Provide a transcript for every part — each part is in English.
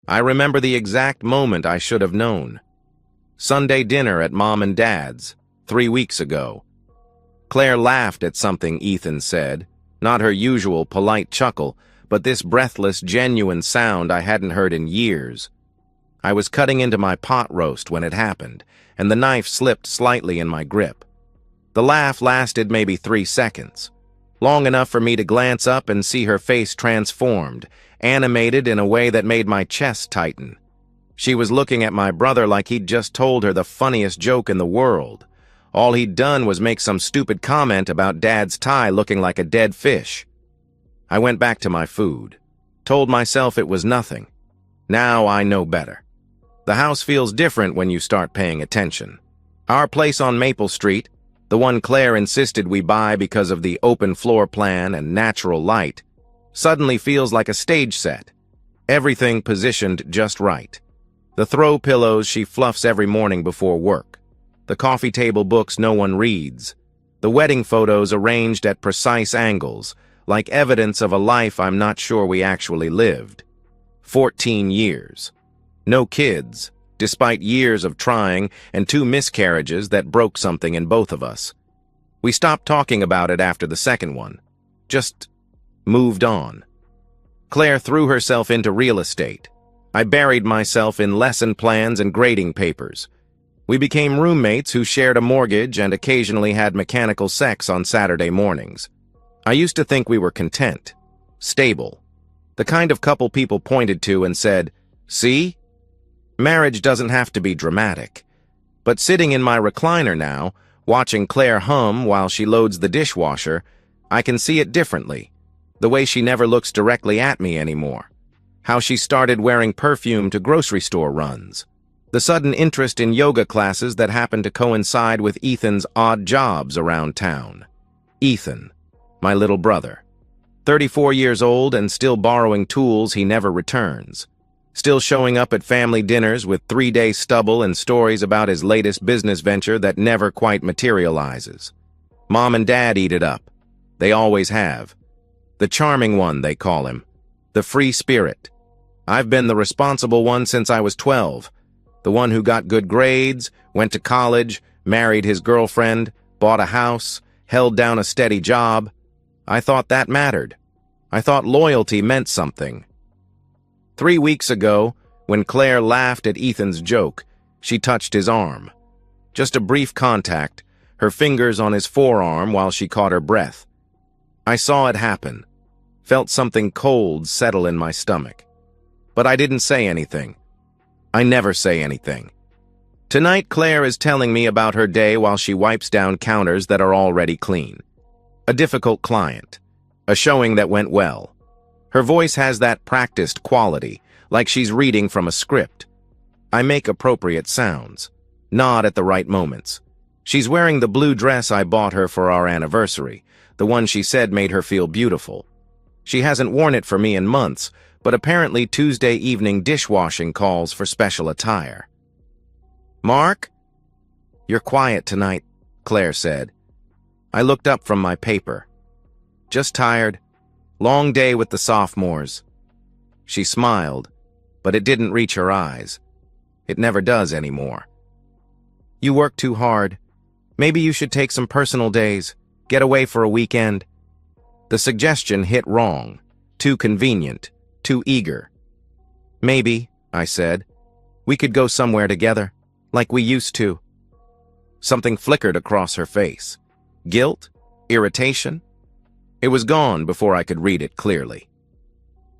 I remember the exact moment I should have known. Sunday dinner at Mom and Dad's, 3 weeks ago. Claire laughed at something Ethan said, not her usual polite chuckle, but this breathless, genuine sound I hadn't heard in years. I was cutting into my pot roast when it happened, and the knife slipped slightly in my grip. The laugh lasted maybe 3 seconds, long enough for me to glance up and see her face transformed, animated in a way that made my chest tighten. She was looking at my brother like he'd just told her the funniest joke in the world. All he'd done was make some stupid comment about Dad's tie looking like a dead fish. I went back to my food, told myself it was nothing. Now I know better. The house feels different when you start paying attention. Our place on Maple Street, the one Claire insisted we buy because of the open floor plan and natural light, suddenly feels like a stage set. Everything positioned just right. The throw pillows she fluffs every morning before work. The coffee table books no one reads. The wedding photos arranged at precise angles, like evidence of a life I'm not sure we actually lived. 14 years. No kids, despite years of trying and 2 miscarriages that broke something in both of us. We stopped talking about it after the second one. Just moved on. Claire threw herself into real estate. I buried myself in lesson plans and grading papers. We became roommates who shared a mortgage and occasionally had mechanical sex on Saturday mornings. I used to think we were content, stable, the kind of couple people pointed to and said, "See? Marriage doesn't have to be dramatic." But sitting in my recliner now, watching Claire hum while she loads the dishwasher, I can see it differently. The way she never looks directly at me anymore. How she started wearing perfume to grocery store runs. The sudden interest in yoga classes that happened to coincide with Ethan's odd jobs around town. Ethan, my little brother. 34 years old and still borrowing tools he never returns. Still showing up at family dinners with 3-day stubble and stories about his latest business venture that never quite materializes. Mom and Dad eat it up. They always have. The charming one, they call him. The free spirit. I've been the responsible one since I was 12. The one who got good grades, went to college, married his girlfriend, bought a house, held down a steady job. I thought that mattered. I thought loyalty meant something. 3 weeks ago, when Claire laughed at Ethan's joke, she touched his arm. Just a brief contact, her fingers on his forearm while she caught her breath. I saw it happen. Felt something cold settle in my stomach. But I didn't say anything. I never say anything. Tonight, Claire is telling me about her day while she wipes down counters that are already clean. A difficult client. A showing that went well. Her voice has that practiced quality, like she's reading from a script. I make appropriate sounds. Nod at the right moments. She's wearing the blue dress I bought her for our anniversary, the one she said made her feel beautiful. She hasn't worn it for me in months, but apparently Tuesday evening dishwashing calls for special attire. "Mark?" "You're quiet tonight," Claire said. I looked up from my paper. "Just tired. Long day with the sophomores." She smiled, but it didn't reach her eyes. It never does anymore. "You work too hard. Maybe you should take some personal days, get away for a weekend." The suggestion hit wrong. Too convenient. Too eager. "Maybe," I said. "We could go somewhere together, like we used to." Something flickered across her face. Guilt? Irritation? It was gone before I could read it clearly.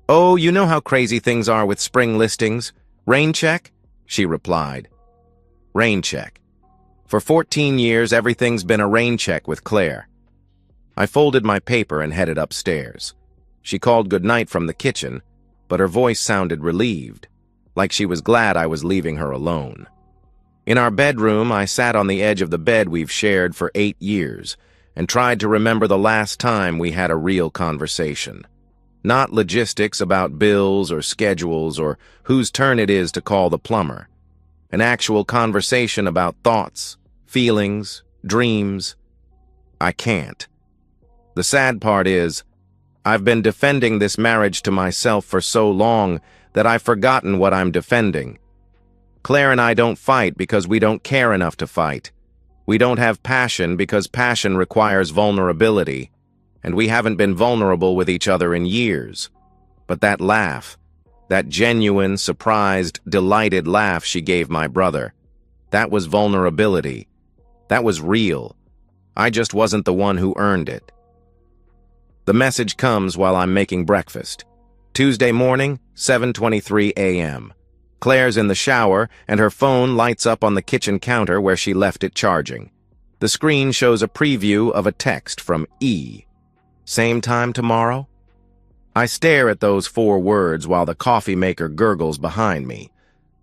"Oh, you know how crazy things are with spring listings. Rain check?" she replied. Rain check. For 14 years, everything's been a rain check with Claire. I folded my paper and headed upstairs. She called goodnight from the kitchen, but her voice sounded relieved, like she was glad I was leaving her alone. In our bedroom, I sat on the edge of the bed we've shared for 8 years and tried to remember the last time we had a real conversation. Not logistics about bills or schedules or whose turn it is to call the plumber. An actual conversation about thoughts, feelings, dreams. I can't. The sad part is, I've been defending this marriage to myself for so long that I've forgotten what I'm defending. Claire and I don't fight because we don't care enough to fight. We don't have passion because passion requires vulnerability, and we haven't been vulnerable with each other in years. But that laugh, that genuine, surprised, delighted laugh she gave my brother, that was vulnerability. That was real. I just wasn't the one who earned it. The message comes while I'm making breakfast. Tuesday morning, 7:23 a.m. Claire's in the shower, and her phone lights up on the kitchen counter where she left it charging. The screen shows a preview of a text from E. Same time tomorrow? I stare at those 4 words while the coffee maker gurgles behind me.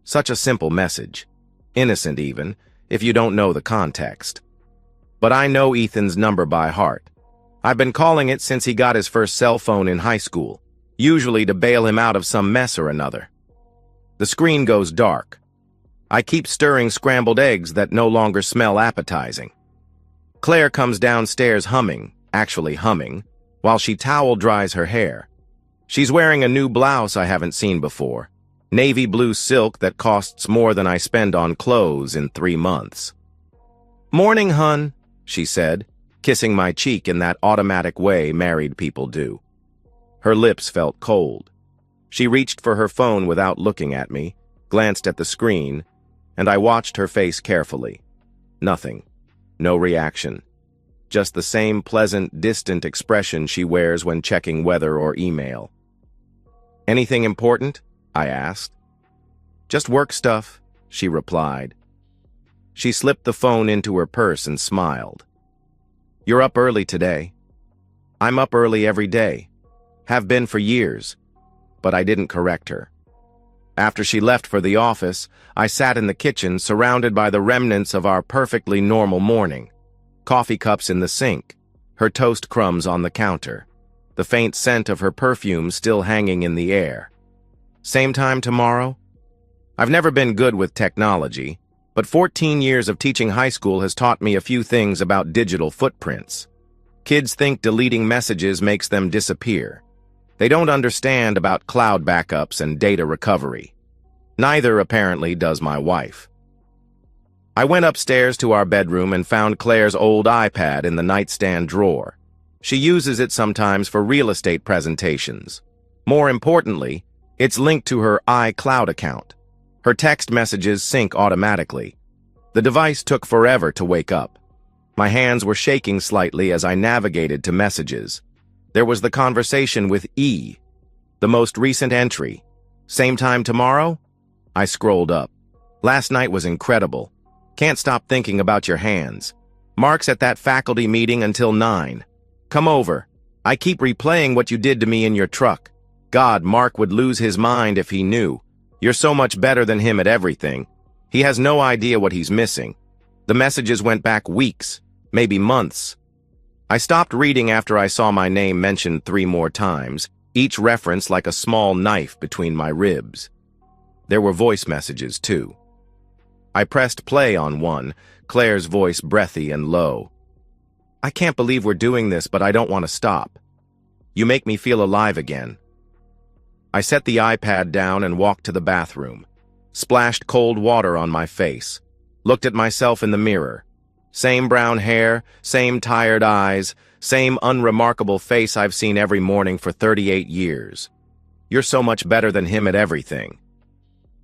Such a simple message. Innocent even, if you don't know the context. But I know Ethan's number by heart. I've been calling it since he got his first cell phone in high school, usually to bail him out of some mess or another. The screen goes dark. I keep stirring scrambled eggs that no longer smell appetizing. Claire comes downstairs actually humming, while she towel dries her hair. She's wearing a new blouse I haven't seen before, navy blue silk that costs more than I spend on clothes in 3 months. "Morning, hun," she said, kissing my cheek in that automatic way married people do. Her lips felt cold. She reached for her phone without looking at me, glanced at the screen, and I watched her face carefully. Nothing. No reaction. Just the same pleasant, distant expression she wears when checking weather or email. "Anything important?" I asked. "Just work stuff," she replied. She slipped the phone into her purse and smiled. "You're up early today." "I'm up early every day. Have been for years." But I didn't correct her. After she left for the office, I sat in the kitchen surrounded by the remnants of our perfectly normal morning. Coffee cups in the sink, her toast crumbs on the counter, the faint scent of her perfume still hanging in the air. Same time tomorrow? I've never been good with technology, but 14 years of teaching high school has taught me a few things about digital footprints. Kids think deleting messages makes them disappear. They don't understand about cloud backups and data recovery. Neither, apparently, does my wife. I went upstairs to our bedroom and found Claire's old iPad in the nightstand drawer. She uses it sometimes for real estate presentations. More importantly, it's linked to her iCloud account. Her text messages sync automatically. The device took forever to wake up. My hands were shaking slightly as I navigated to messages. There was the conversation with E. The most recent entry. Same time tomorrow? I scrolled up. Last night was incredible. Can't stop thinking about your hands. Mark's at that faculty meeting until 9. Come over. I keep replaying what you did to me in your truck. God, Mark would lose his mind if he knew. You're so much better than him at everything. He has no idea what he's missing. The messages went back weeks, maybe months. I stopped reading after I saw my name mentioned 3 more times, each reference like a small knife between my ribs. There were voice messages, too. I pressed play on one, Claire's voice breathy and low. "I can't believe we're doing this, but I don't want to stop. You make me feel alive again." I set the iPad down and walked to the bathroom, splashed cold water on my face, looked at myself in the mirror. Same brown hair, same tired eyes, same unremarkable face I've seen every morning for 38 years. You're so much better than him at everything.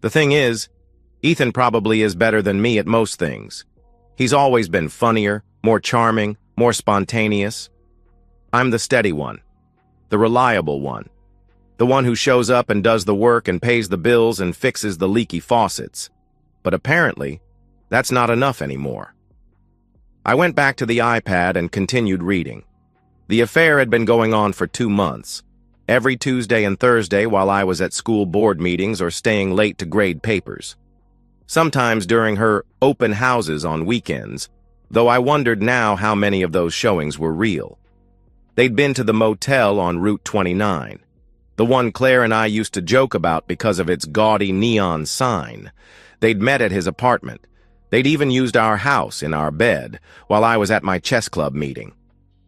The thing is, Ethan probably is better than me at most things. He's always been funnier, more charming, more spontaneous. I'm the steady one, the reliable one, the one who shows up and does the work and pays the bills and fixes the leaky faucets. But apparently, that's not enough anymore. I went back to the iPad and continued reading. The affair had been going on for 2 months, every Tuesday and Thursday while I was at school board meetings or staying late to grade papers. Sometimes during her open houses on weekends, though I wondered now how many of those showings were real. They'd been to the motel on Route 29, the one Claire and I used to joke about because of its gaudy neon sign. They'd met at his apartment. They'd even used our house in our bed while I was at my chess club meeting.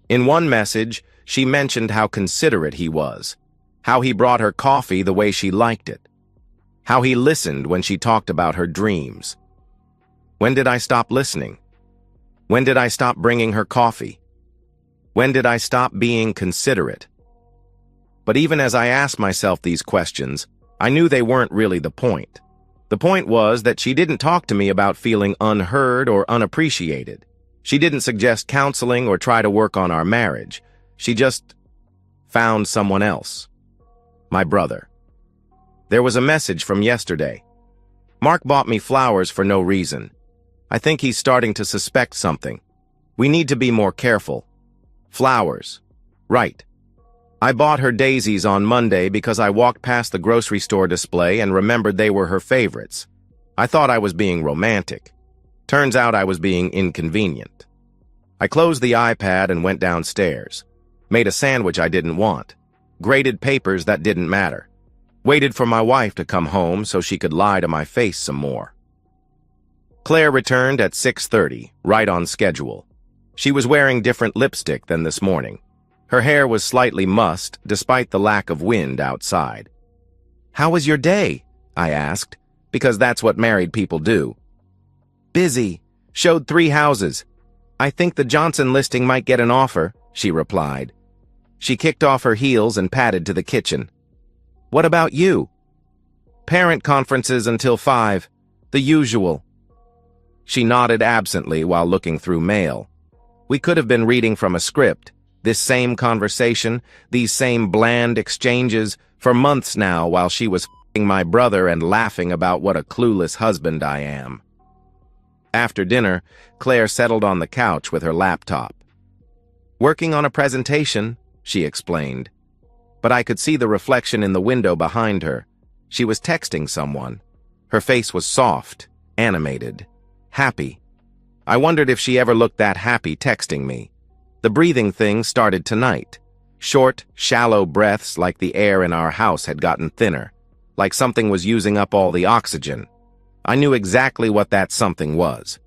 In one message, she mentioned how considerate he was, how he brought her coffee the way she liked it, How he listened when she talked about her dreams. When did I stop listening? When did I stop bringing her coffee? When did I stop being considerate? But even as I asked myself these questions, I knew they weren't really the point. The point was that she didn't talk to me about feeling unheard or unappreciated. She didn't suggest counseling or try to work on our marriage. She just found someone else. My brother. There was a message from yesterday. Mark bought me flowers for no reason. I think he's starting to suspect something. We need to be more careful. Flowers. Right. I bought her daisies on Monday because I walked past the grocery store display and remembered they were her favorites. I thought I was being romantic. Turns out I was being inconvenient. I closed the iPad and went downstairs. Made a sandwich I didn't want. Graded papers that didn't matter. Waited for my wife to come home so she could lie to my face some more. Claire returned at 6:30, right on schedule. She was wearing different lipstick than this morning. Her hair was slightly mussed, despite the lack of wind outside. "How was your day?" I asked, because that's what married people do. "Busy. Showed 3 houses. I think the Johnson listing might get an offer," she replied. She kicked off her heels and padded to the kitchen. "What about you?" "Parent conferences until 5. The usual." She nodded absently while looking through mail. We could have been reading from a script. This same conversation, these same bland exchanges, for months now while she was f***ing my brother and laughing about what a clueless husband I am. After dinner, Claire settled on the couch with her laptop. "Working on a presentation," she explained. But I could see the reflection in the window behind her. She was texting someone. Her face was soft, animated, happy. I wondered if she ever looked that happy texting me. The breathing thing started tonight. Short, shallow breaths like the air in our house had gotten thinner, like something was using up all the oxygen. I knew exactly what that something was.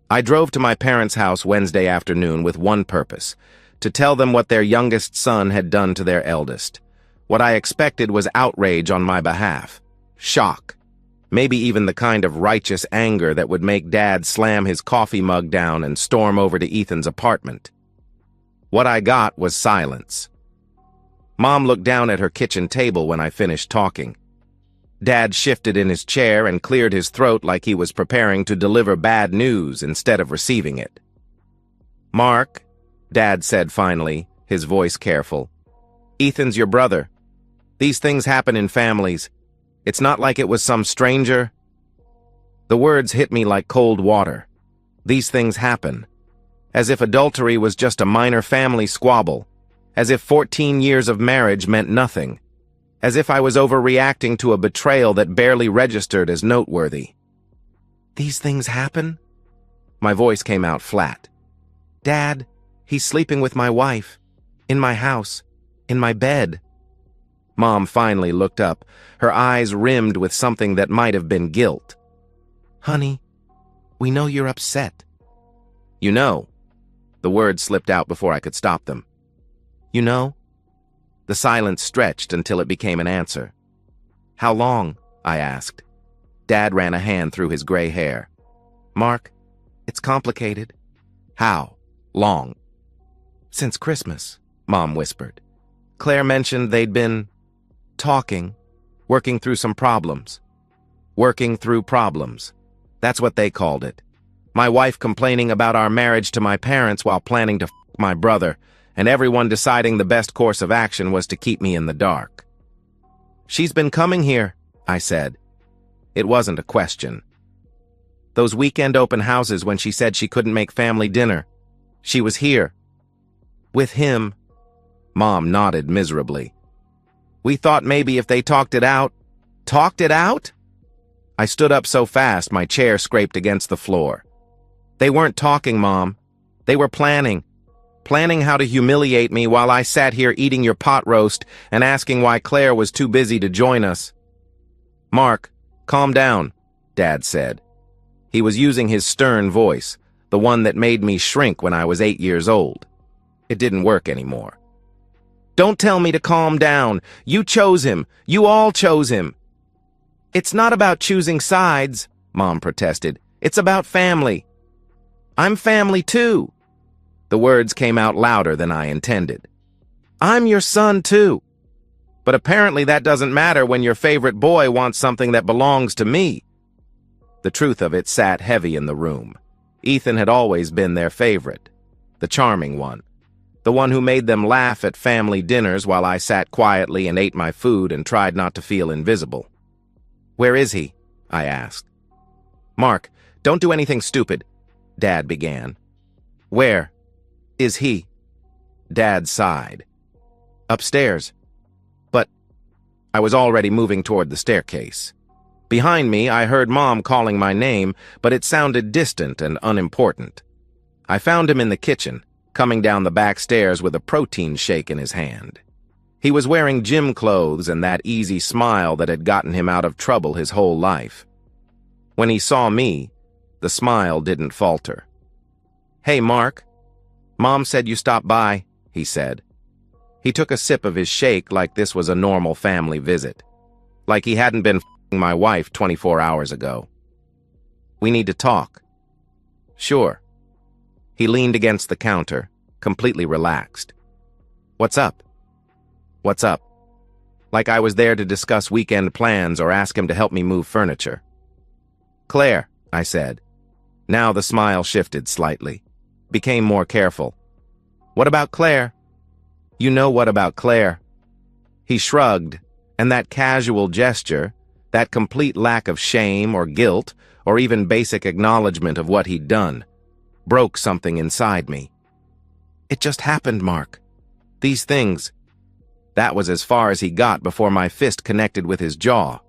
I drove to my parents' house Wednesday afternoon with one purpose: to tell them what their youngest son had done to their eldest. What I expected was outrage on my behalf. Shock. Maybe even the kind of righteous anger that would make Dad slam his coffee mug down and storm over to Ethan's apartment. What I got was silence. Mom looked down at her kitchen table when I finished talking. Dad shifted in his chair and cleared his throat like he was preparing to deliver bad news instead of receiving it. "Mark," Dad said finally, his voice careful. "Ethan's your brother. These things happen in families. It's not like it was some stranger." The words hit me like cold water. These things happen. As if adultery was just a minor family squabble. As if 14 years of marriage meant nothing. As if I was overreacting to a betrayal that barely registered as noteworthy. "These things happen?" My voice came out flat. "Dad, he's sleeping with my wife. In my house. In my bed." Mom finally looked up, her eyes rimmed with something that might have been guilt. "Honey, we know you're upset." "You know." The words slipped out before I could stop them. "You know?" The silence stretched until it became an answer. "How long?" I asked. Dad ran a hand through his gray hair. "Mark, it's complicated." "How long?" "Since Christmas," Mom whispered. Claire mentioned they'd been talking, working through some problems. Working through problems. That's what they called it. My wife complaining about our marriage to my parents while planning to f*** my brother, and everyone deciding the best course of action was to keep me in the dark. "She's been coming here," I said. It wasn't a question. "Those weekend open houses when she said she couldn't make family dinner. She was here. With him." Mom nodded miserably. "We thought maybe if they talked it out." "Talked it out?" I stood up so fast my chair scraped against the floor. "They weren't talking, Mom. They were planning. Planning how to humiliate me while I sat here eating your pot roast and asking why Claire was too busy to join us." "Mark, calm down," Dad said. He was using his stern voice, the one that made me shrink when I was 8 years old. It didn't work anymore. "Don't tell me to calm down. You chose him. You all chose him." It's not about choosing sides, Mom protested. It's about family. I'm family too. The words came out louder than I intended. I'm your son too. But apparently that doesn't matter when your favorite boy wants something that belongs to me. The truth of it sat heavy in the room. Ethan had always been their favorite, the charming one, the one who made them laugh at family dinners while I sat quietly and ate my food and tried not to feel invisible. Where is he? I asked. Mark, don't do anything stupid, Dad began. Where is he? Dad sighed. Upstairs. But I was already moving toward the staircase. Behind me, I heard Mom calling my name, but it sounded distant and unimportant. I found him in the kitchen, coming down the back stairs with a protein shake in his hand. He was wearing gym clothes and that easy smile that had gotten him out of trouble his whole life. When he saw me, the smile didn't falter. Hey, Mark. Mom said you stopped by, he said. He took a sip of his shake like this was a normal family visit. Like he hadn't been f***ing my wife 24 hours ago. We need to talk. Sure. He leaned against the counter, completely relaxed. What's up? What's up? Like I was there to discuss weekend plans or ask him to help me move furniture. Claire, I said. Now the smile shifted slightly, became more careful. What about Claire? You know what about Claire? He shrugged, and that casual gesture, that complete lack of shame or guilt, or even basic acknowledgement of what he'd done, broke something inside me. It just happened, Mark. These things. That was as far as he got before my fist connected with his jaw.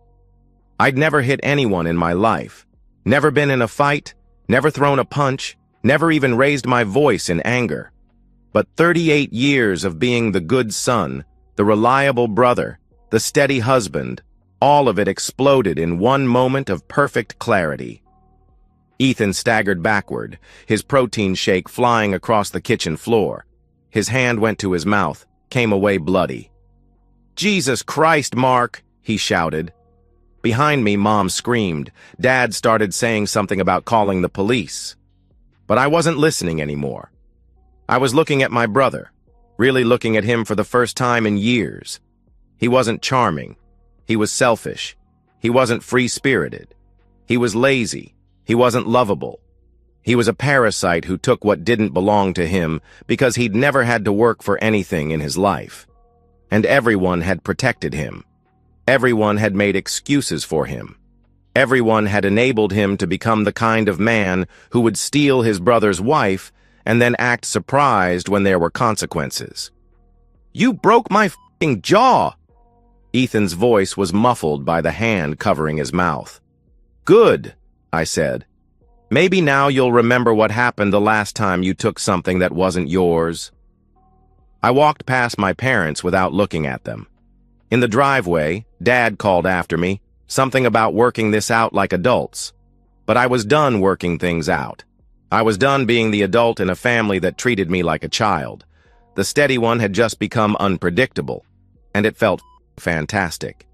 I'd never hit anyone in my life. Never been in a fight, never thrown a punch, never even raised my voice in anger. But 38 years of being the good son, the reliable brother, the steady husband, all of it exploded in one moment of perfect clarity. Ethan staggered backward, his protein shake flying across the kitchen floor. His hand went to his mouth, came away bloody. Jesus Christ, Mark, he shouted. Behind me, Mom screamed. Dad started saying something about calling the police. But I wasn't listening anymore. I was looking at my brother, really looking at him for the first time in years. He wasn't charming. He was selfish. He wasn't free-spirited. He was lazy. He wasn't lovable. He was a parasite who took what didn't belong to him because he'd never had to work for anything in his life. And everyone had protected him. Everyone had made excuses for him. Everyone had enabled him to become the kind of man who would steal his brother's wife and then act surprised when there were consequences. You broke my f***ing jaw! Ethan's voice was muffled by the hand covering his mouth. Good, I said. Maybe now you'll remember what happened the last time you took something that wasn't yours. I walked past my parents without looking at them. In the driveway, Dad called after me, something about working this out like adults. But I was done working things out. I was done being the adult in a family that treated me like a child. The steady one had just become unpredictable, and it felt fantastic.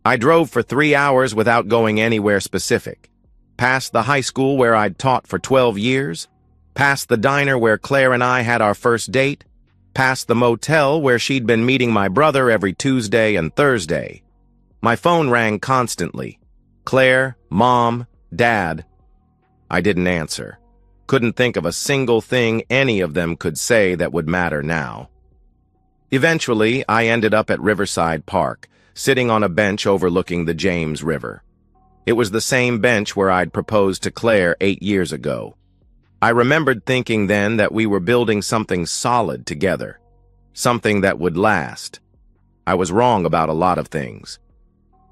I drove for 3 hours without going anywhere specific. Past the high school where I'd taught for 12 years, past the diner where Claire and I had our first date, past the motel where she'd been meeting my brother every Tuesday and Thursday. My phone rang constantly. Claire, Mom, Dad. I didn't answer. Couldn't think of a single thing any of them could say that would matter now. Eventually, I ended up at Riverside Park, sitting on a bench overlooking the James River. It was the same bench where I'd proposed to Claire 8 years ago. I remembered thinking then that we were building something solid together, something that would last. I was wrong about a lot of things.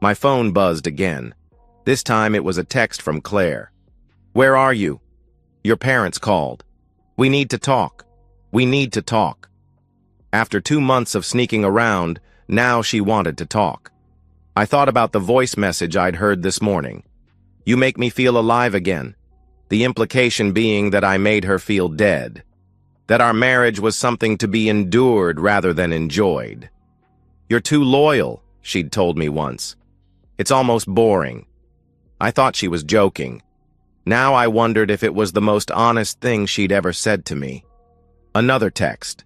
My phone buzzed again. This time it was a text from Claire. Where are you? Your parents called. We need to talk. We need to talk. After 2 months of sneaking around, now she wanted to talk. I thought about the voice message I'd heard this morning. You make me feel alive again. The implication being that I made her feel dead. That our marriage was something to be endured rather than enjoyed. You're too loyal, she'd told me once. It's almost boring. I thought she was joking. Now I wondered if it was the most honest thing she'd ever said to me. Another text.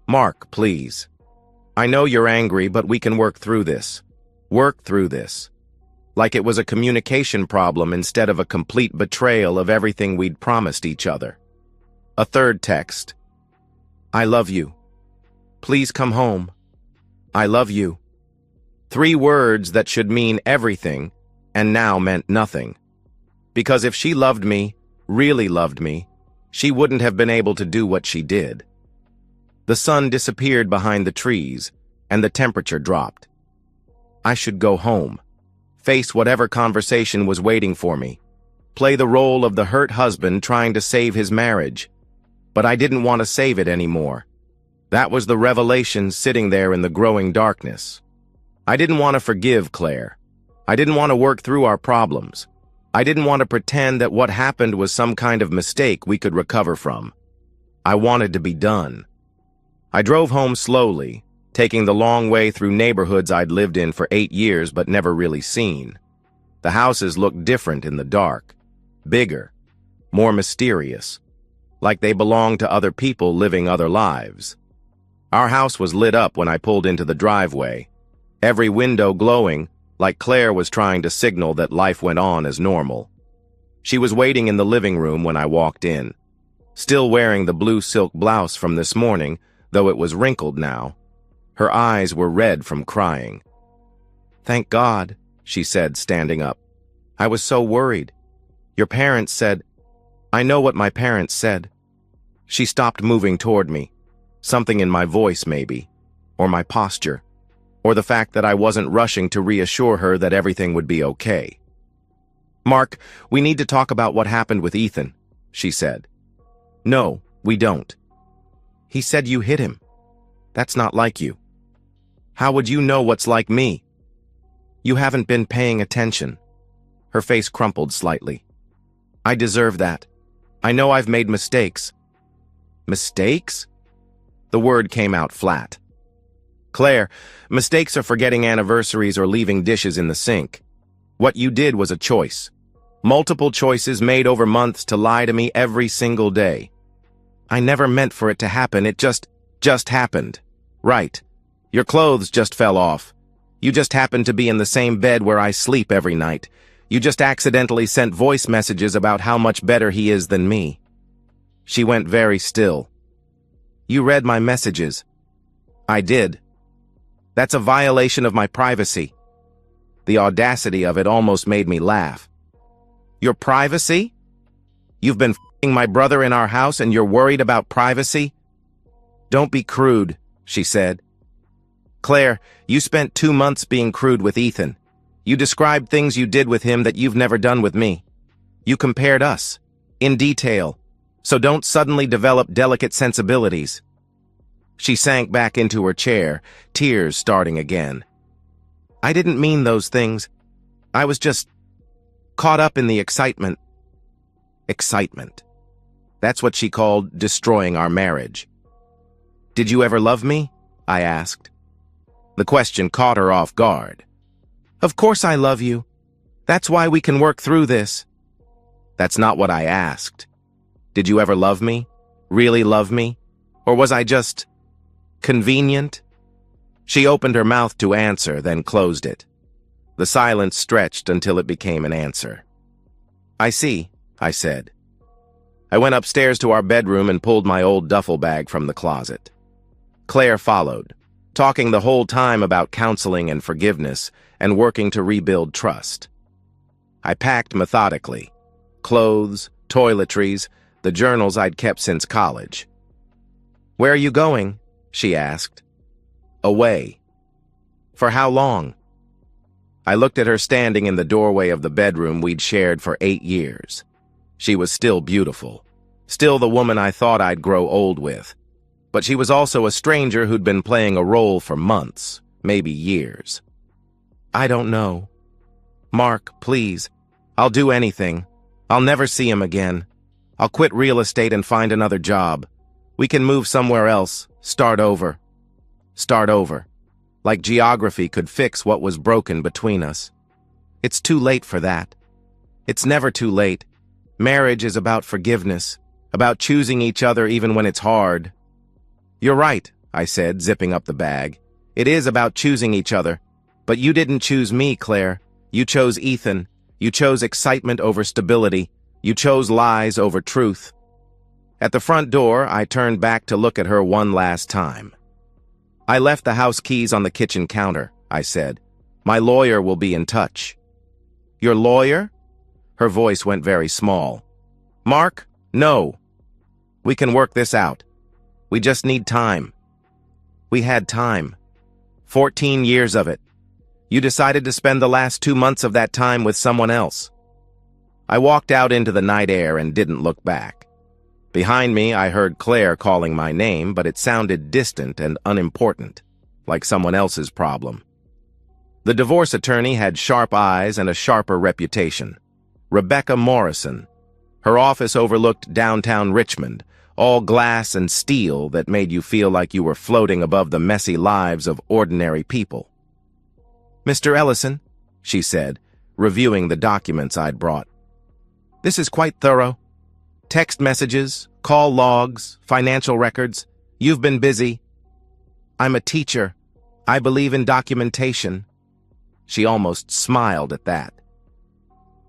Mark, please. I know you're angry, but we can work through this. Work through this. Like it was a communication problem instead of a complete betrayal of everything we'd promised each other. A third text. I love you. Please come home. I love you. 3 words that should mean everything, and now meant nothing. Because if she loved me, really loved me, she wouldn't have been able to do what she did. The sun disappeared behind the trees, and the temperature dropped. I should go home, face whatever conversation was waiting for me, play the role of the hurt husband trying to save his marriage. But I didn't want to save it anymore. That was the revelation sitting there in the growing darkness. I didn't want to forgive Claire. I didn't want to work through our problems. I didn't want to pretend that what happened was some kind of mistake we could recover from. I wanted to be done. I drove home slowly, taking the long way through neighborhoods I'd lived in for 8 years but never really seen. The houses looked different in the dark, bigger, more mysterious, like they belonged to other people living other lives. Our house was lit up when I pulled into the driveway, every window glowing, like Claire was trying to signal that life went on as normal. She was waiting in the living room when I walked in, still wearing the blue silk blouse from this morning, though it was wrinkled now. Her eyes were red from crying. "Thank God," she said, standing up. "I was so worried. Your parents said—" "I know what my parents said." She stopped moving toward me. Something in my voice, maybe, or my posture, or the fact that I wasn't rushing to reassure her that everything would be okay. "Mark, we need to talk about what happened with Ethan," she said. "No, we don't. He said you hit him. That's not like you. How would you know what's like me? You haven't been paying attention." Her face crumpled slightly. "I deserve that. I know I've made mistakes." "Mistakes?" The word came out flat. "Claire, mistakes are forgetting anniversaries or leaving dishes in the sink. What you did was a choice. Multiple choices made over months to lie to me every single day. I never meant for it to happen, it just happened. Right. Your clothes just fell off. You just happened to be in the same bed where I sleep every night. You just accidentally sent voice messages about how much better he is than me." She went very still. "You read my messages." "I did. That's a violation of my privacy." The audacity of it almost made me laugh. "Your privacy? You've been f***ing my brother in our house and you're worried about privacy?" "Don't be crude," she said. "Claire, you spent 2 months being crude with Ethan. You described things you did with him that you've never done with me. You compared us, in detail, so don't suddenly develop delicate sensibilities." She sank back into her chair, tears starting again. "I didn't mean those things. I was just caught up in the excitement." Excitement. That's what she called destroying our marriage. "Did you ever love me?" I asked. The question caught her off guard. "Of course I love you. That's why we can work through this." "That's not what I asked. Did you ever love me? Really love me? Or was I just convenient?" She opened her mouth to answer, then closed it. The silence stretched until it became an answer. "I see," I said. I went upstairs to our bedroom and pulled my old duffel bag from the closet. Claire followed, talking the whole time about counseling and forgiveness and working to rebuild trust. I packed methodically. Clothes, toiletries, the journals I'd kept since college. "Where are you going?" she asked. "Away." "For how long?" I looked at her standing in the doorway of the bedroom we'd shared for 8 years. She was still beautiful, still the woman I thought I'd grow old with. But she was also a stranger who'd been playing a role for months, maybe years. "I don't know. Mark, please. I'll do anything. I'll never see him again. I'll quit real estate and find another job. We can move somewhere else, start over." Start over. Like geography could fix what was broken between us. It's too late for that. It's never too late. Marriage is about forgiveness, about choosing each other even when it's hard. You're right, I said, zipping up the bag. It is about choosing each other. But you didn't choose me, Claire. You chose Ethan. You chose excitement over stability. You chose lies over truth. At the front door, I turned back to look at her one last time. I left the house keys on the kitchen counter, I said. My lawyer will be in touch. Your lawyer? Her voice went very small. Mark, no. We can work this out. We just need time. We had time. 14 years of it. You decided to spend the last 2 months of that time with someone else. I walked out into the night air and didn't look back. Behind me, I heard Claire calling my name, but it sounded distant and unimportant, like someone else's problem. The divorce attorney had sharp eyes and a sharper reputation. Rebecca Morrison. Her office overlooked downtown Richmond, all glass and steel that made you feel like you were floating above the messy lives of ordinary people. Mr. Ellison, she said, reviewing the documents I'd brought. This is quite thorough. Text messages, call logs, financial records. You've been busy. I'm a teacher. I believe in documentation. She almost smiled at that.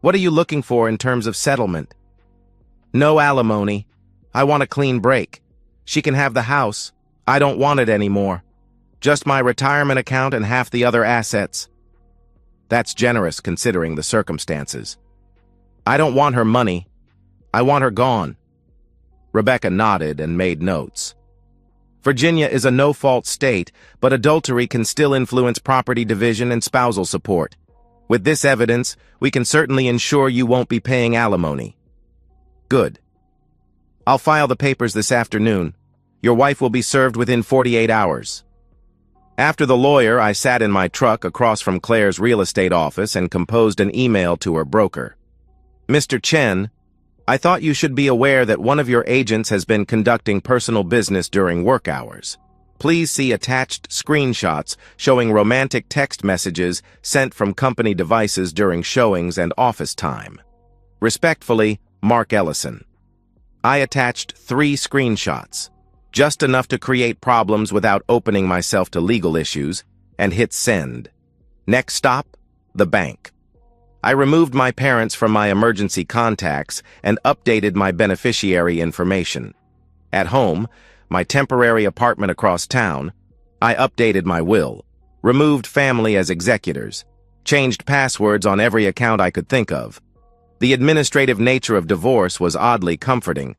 What are you looking for in terms of settlement? No alimony. I want a clean break. She can have the house. I don't want it anymore. Just my retirement account and half the other assets. That's generous considering the circumstances. I don't want her money. I want her gone. Rebecca nodded and made notes. Virginia is a no-fault state, but adultery can still influence property division and spousal support. With this evidence, we can certainly ensure you won't be paying alimony. Good. I'll file the papers this afternoon. Your wife will be served within 48 hours. After the lawyer, I sat in my truck across from Claire's real estate office and composed an email to her broker. Mr. Chen, I thought you should be aware that one of your agents has been conducting personal business during work hours. Please see attached screenshots showing romantic text messages sent from company devices during showings and office time. Respectfully, Mark Ellison. I attached 3 screenshots, just enough to create problems without opening myself to legal issues, and hit send. Next stop, the bank. I removed my parents from my emergency contacts and updated my beneficiary information. At home, my temporary apartment across town, I updated my will, removed family as executors, changed passwords on every account I could think of. The administrative nature of divorce was oddly comforting.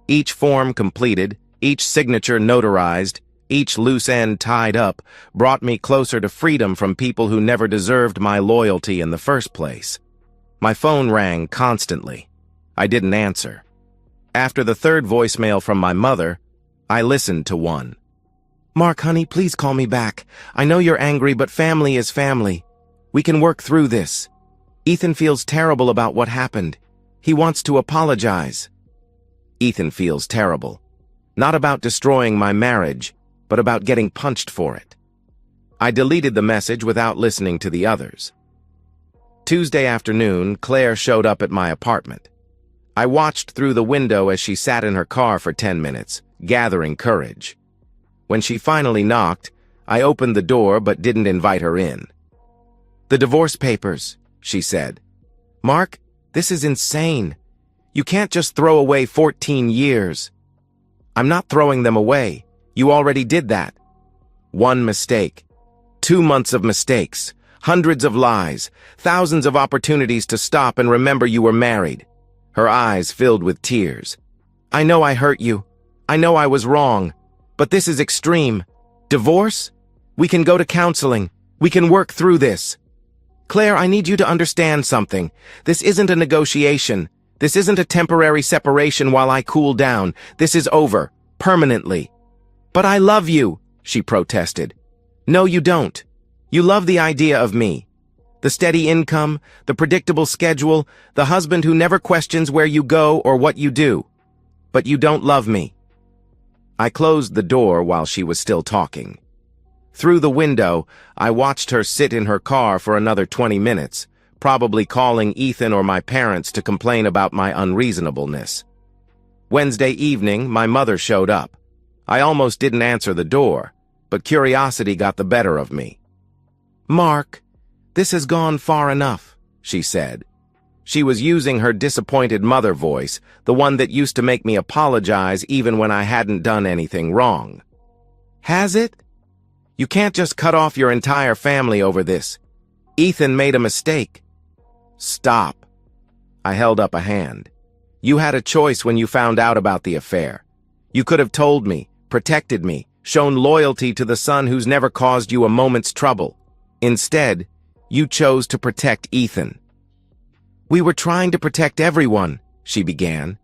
Each form completed, each signature notarized, each loose end tied up, brought me closer to freedom from people who never deserved my loyalty in the first place. My phone rang constantly. I didn't answer. After the 3rd voicemail from my mother, I listened to one. Mark, honey, please call me back. I know you're angry, but family is family. We can work through this. Ethan feels terrible about what happened. He wants to apologize. Ethan feels terrible. Not about destroying my marriage, but about getting punched for it. I deleted the message without listening to the others. Tuesday afternoon, Claire showed up at my apartment. I watched through the window as she sat in her car for 10 minutes, gathering courage. When she finally knocked, I opened the door but didn't invite her in. The divorce papers, she said. Mark, this is insane. You can't just throw away 14 years. I'm not throwing them away. You already did that. 1 mistake. 2 months of mistakes. Hundreds of lies. Thousands of opportunities to stop and remember you were married. Her eyes filled with tears. I know I hurt you. I know I was wrong. But this is extreme. Divorce? We can go to counseling. We can work through this. Claire, I need you to understand something. This isn't a negotiation. This isn't a temporary separation while I cool down. This is over. Permanently. But I love you, she protested. No, you don't. You love the idea of me. The steady income, the predictable schedule, the husband who never questions where you go or what you do. But you don't love me. I closed the door while she was still talking. Through the window, I watched her sit in her car for another 20 minutes, probably calling Ethan or my parents to complain about my unreasonableness. Wednesday evening, my mother showed up. I almost didn't answer the door, but curiosity got the better of me. "Mark, this has gone far enough," she said. She was using her disappointed mother voice, the one that used to make me apologize even when I hadn't done anything wrong. "Has it? You can't just cut off your entire family over this. Ethan made a mistake." "Stop." I held up a hand. "You had a choice when you found out about the affair. You could have told me, protected me, shown loyalty to the son who's never caused you a moment's trouble. Instead, you chose to protect Ethan." "We were trying to protect everyone," she began.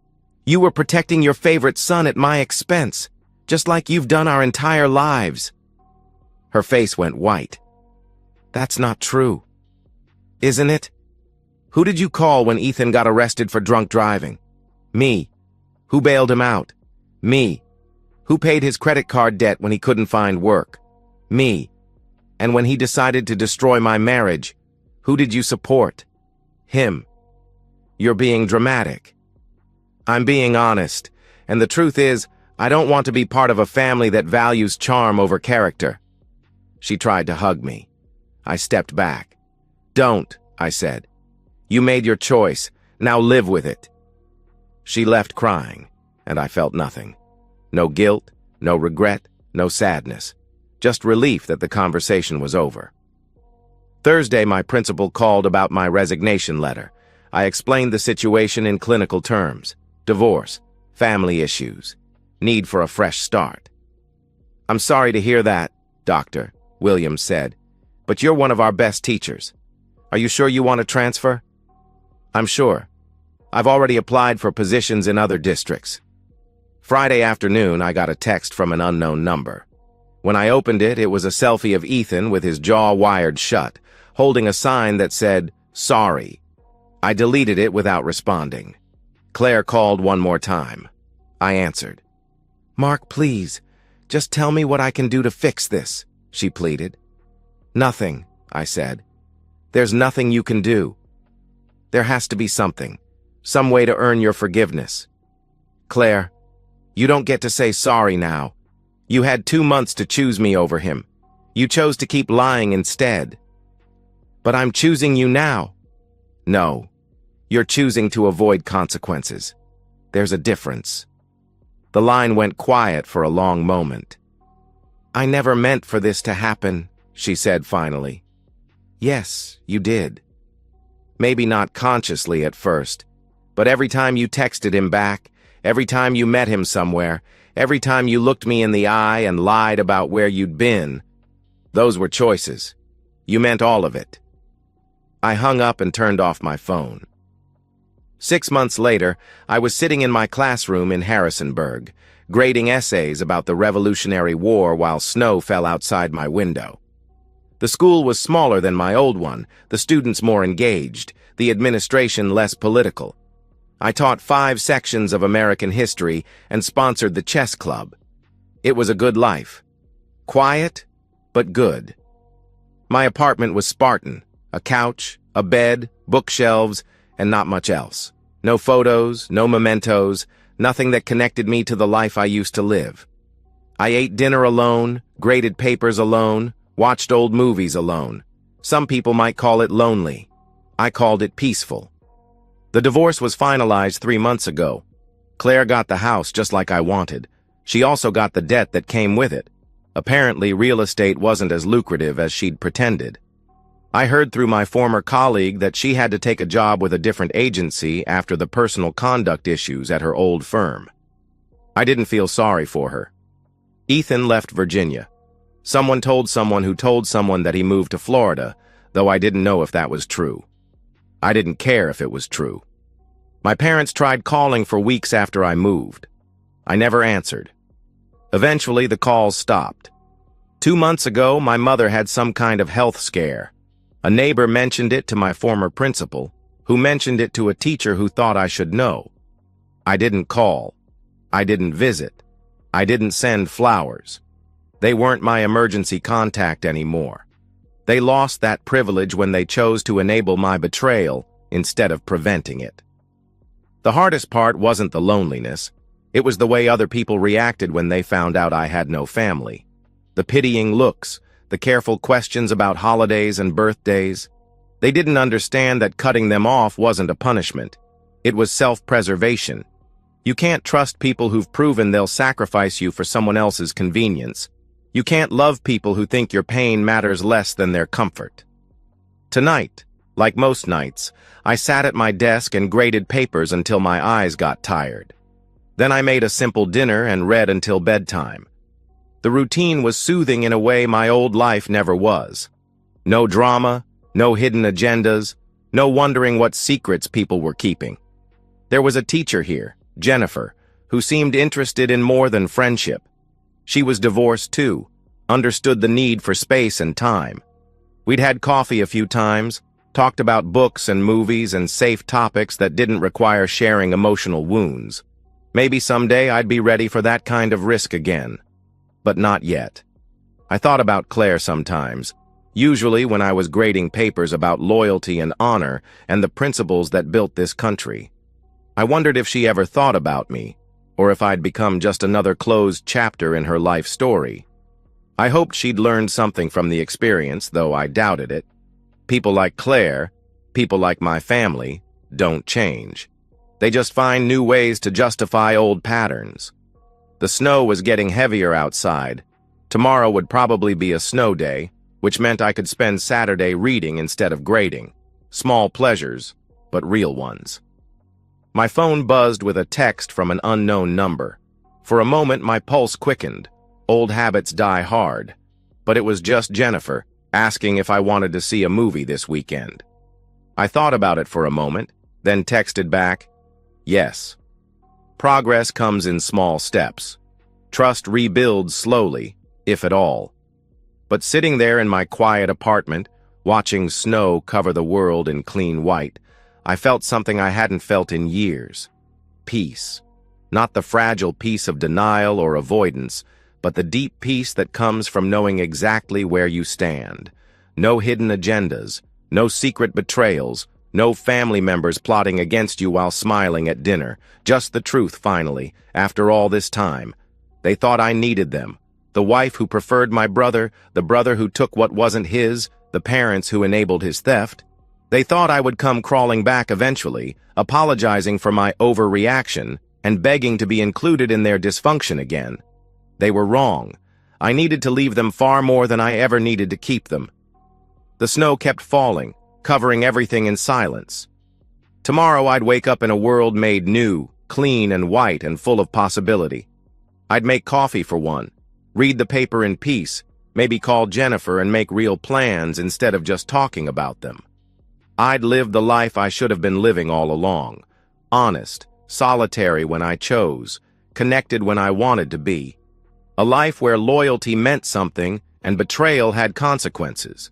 "You were protecting your favorite son at my expense, just like you've done our entire lives." Her face went white. "That's not true." "Isn't it? Who did you call when Ethan got arrested for drunk driving? Me. Who bailed him out? Me. Who paid his credit card debt when he couldn't find work? Me. And when he decided to destroy my marriage, who did you support? Him. You're being dramatic." "I'm being honest, and the truth is, I don't want to be part of a family that values charm over character." She tried to hug me. I stepped back. "Don't," I said. "You made your choice. Now live with it." She left crying, and I felt nothing. No guilt, no regret, no sadness. Just relief that the conversation was over. Thursday, my principal called about my resignation letter. I explained the situation in clinical terms: divorce, family issues, need for a fresh start. "I'm sorry to hear that, Doctor," Williams said, "but you're one of our best teachers. Are you sure you want to transfer?" "I'm sure. I've already applied for positions in other districts." Friday afternoon, I got a text from an unknown number. When I opened it, it was a selfie of Ethan with his jaw wired shut, holding a sign that said, "Sorry." I deleted it without responding. Claire called one more time. I answered. "Mark, please, just tell me what I can do to fix this," she pleaded. "Nothing," I said. "There's nothing you can do. There has to be something, some way to earn your forgiveness." "Claire, you don't get to say sorry now. You had 2 months to choose me over him. You chose to keep lying instead." "But I'm choosing you now." "No, you're choosing to avoid consequences. There's a difference." The line went quiet for a long moment. "I never meant for this to happen," she said finally. "Yes, you did. Maybe not consciously at first, but every time you texted him back, every time you met him somewhere, every time you looked me in the eye and lied about where you'd been, those were choices. You meant all of it." I hung up and turned off my phone. 6 months later, I was sitting in my classroom in Harrisonburg, grading essays about the Revolutionary War while snow fell outside my window. The school was smaller than my old one, the students more engaged, the administration less political. I taught 5 sections of American history and sponsored the chess club. It was a good life. Quiet, but good. My apartment was Spartan: a couch, a bed, bookshelves, and not much else. No photos, no mementos, nothing that connected me to the life I used to live. I ate dinner alone, graded papers alone, watched old movies alone. Some people might call it lonely. I called it peaceful. The divorce was finalized 3 months ago. Claire got the house just like I wanted. She also got the debt that came with it. Apparently, real estate wasn't as lucrative as she'd pretended. I heard through my former colleague that she had to take a job with a different agency after the personal conduct issues at her old firm. I didn't feel sorry for her. Ethan left Virginia. Someone told someone who told someone that he moved to Florida, though I didn't know if that was true. I didn't care if it was true. My parents tried calling for weeks after I moved. I never answered. Eventually, the calls stopped. 2 months ago, my mother had some kind of health scare. A neighbor mentioned it to my former principal, who mentioned it to a teacher who thought I should know. I didn't call. I didn't visit. I didn't send flowers. They weren't my emergency contact anymore. They lost that privilege when they chose to enable my betrayal instead of preventing it. The hardest part wasn't the loneliness. It was the way other people reacted when they found out I had no family. The pitying looks, the careful questions about holidays and birthdays. They didn't understand that cutting them off wasn't a punishment. It was self-preservation. You can't trust people who've proven they'll sacrifice you for someone else's convenience. You can't love people who think your pain matters less than their comfort. Tonight, like most nights, I sat at my desk and graded papers until my eyes got tired. Then I made a simple dinner and read until bedtime. The routine was soothing in a way my old life never was. No drama, no hidden agendas, no wondering what secrets people were keeping. There was a teacher here, Jennifer, who seemed interested in more than friendship. She was divorced too, understood the need for space and time. We'd had coffee a few times, talked about books and movies and safe topics that didn't require sharing emotional wounds. Maybe someday I'd be ready for that kind of risk again. But not yet. I thought about Claire sometimes, usually when I was grading papers about loyalty and honor and the principles that built this country. I wondered if she ever thought about me, or if I'd become just another closed chapter in her life story. I hoped she'd learned something from the experience, though I doubted it. People like Claire, people like my family, don't change. They just find new ways to justify old patterns. The snow was getting heavier outside. Tomorrow would probably be a snow day, which meant I could spend Saturday reading instead of grading. Small pleasures, but real ones. My phone buzzed with a text from an unknown number. For a moment, my pulse quickened. Old habits die hard. But it was just Jennifer, asking if I wanted to see a movie this weekend. I thought about it for a moment, then texted back, yes. Progress comes in small steps. Trust rebuilds slowly, if at all. But sitting there in my quiet apartment, watching snow cover the world in clean white, I felt something I hadn't felt in years. Peace. Not the fragile peace of denial or avoidance, but the deep peace that comes from knowing exactly where you stand. No hidden agendas, no secret betrayals, no family members plotting against you while smiling at dinner. Just the truth, finally, after all this time. They thought I needed them. The wife who preferred my brother, the brother who took what wasn't his, the parents who enabled his theft. They thought I would come crawling back eventually, apologizing for my overreaction and begging to be included in their dysfunction again. They were wrong. I needed to leave them far more than I ever needed to keep them. The snow kept falling, covering everything in silence. Tomorrow I'd wake up in a world made new, clean and white and full of possibility. I'd make coffee for one, read the paper in peace, maybe call Jennifer and make real plans instead of just talking about them. I'd live the life I should have been living all along. Honest, solitary when I chose, connected when I wanted to be. A life where loyalty meant something and betrayal had consequences.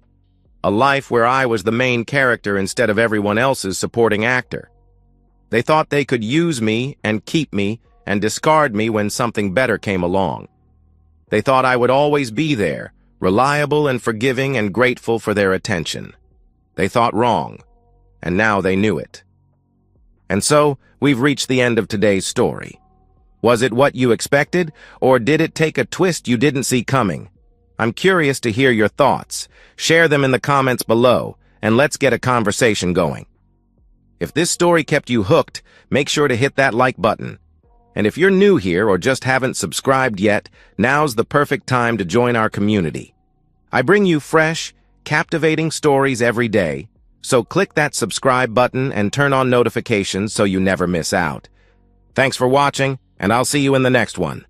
A life where I was the main character instead of everyone else's supporting actor. They thought they could use me and keep me and discard me when something better came along. They thought I would always be there, reliable and forgiving and grateful for their attention. They thought wrong, and now they knew it. And so, we've reached the end of today's story. Was it what you expected, or did it take a twist you didn't see coming? I'm curious to hear your thoughts. Share them in the comments below, and let's get a conversation going. If this story kept you hooked, make sure to hit that like button. And if you're new here or just haven't subscribed yet, now's the perfect time to join our community. I bring you fresh, captivating stories every day, so click that subscribe button and turn on notifications so you never miss out. Thanks for watching, and I'll see you in the next one.